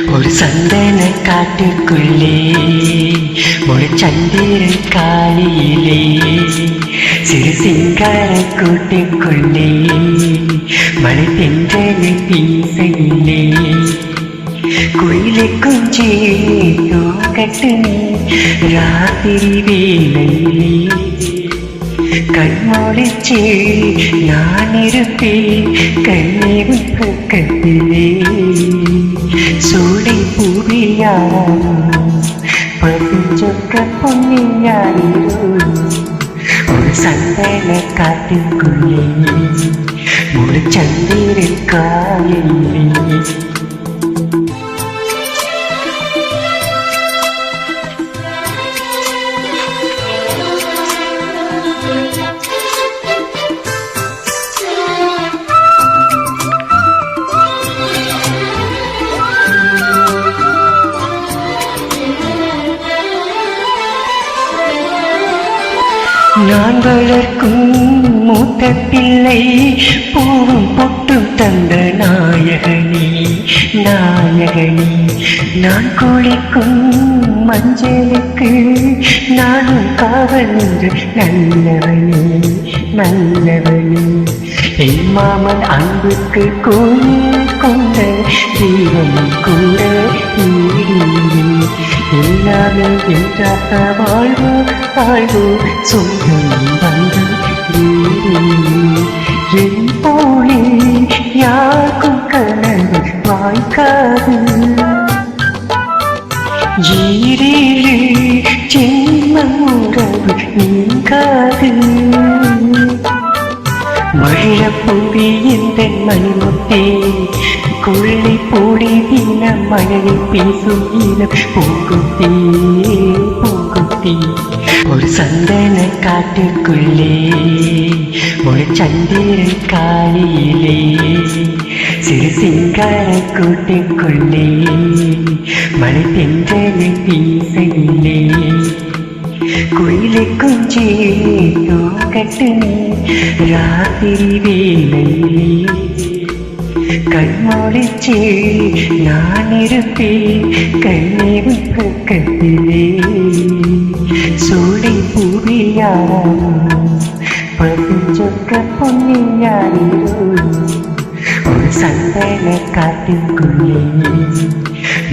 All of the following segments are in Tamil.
ஒரு சந்தன காட்டுக்குள்ளே ஒரு சந்திரன் காலையிலே சிறு சிங்கார கூட்டுக்குள்ளே மழை தென்றலை வீசையிலே குயிலை குஞ்சி தூங்கட்டு ராத்திரி வேளையிலே கண்மூடிச்சு நான் இருப்பேன் கண்ணீர் பக்கத்திலே சூடி பூவியாரோ பதிஞ்சொக்க பொன்னியாரோ ஒரு சந்தன காட்டுக்குள்ளே ஒரு சந்திரன் காலையிலே நான் வளர்க்கும் மூத்த பிள்ளை பூவும் பொட்டும் தந்த நாயகனே நாயகனே நான் குளிக்கும் மஞ்சளுக்கு நானும் காவல் என்று நல்லவனே நல்லவனே என் மாமன் அன்புக்கு கோயில் கொண்ட தீபம் கூட எல்லாமே என்றாத்த வாழ்வோ வாழ்வோ சொந்தம் பந்தம் என் போலே யாருக்கும் கனவு வாய்க்காது ஈரேழு ஜென்மம் உறவு நீங்காது மழப்பூவி இந்த மணிமுத்தே கொள்ளை போடி தினம் மழையை பேசும் இனம் பூங்குத்தே பூங்குத்தே ஒரு சந்தன காட்டுக்குள்ளே ஒரு சந்திரன் காலையிலே சிறு சிங்கார கூட்டுக்குள்ளே மழை தென்றலை வீசையிலே குயிலை குஞ்சி தூங்கட்டு ராத்திரி வேளையிலே கண்மூடிச்சு நான் இருப்பேன் கண்ணீர் பக்கத்திலே சூடி பூவியாரோ பதிஞ்சொக்க பொன்னியாரோ ஒரு சந்தன காட்டுக்குள்ளே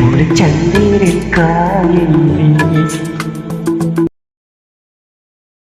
ஒரு சந்திரன் காலையிலே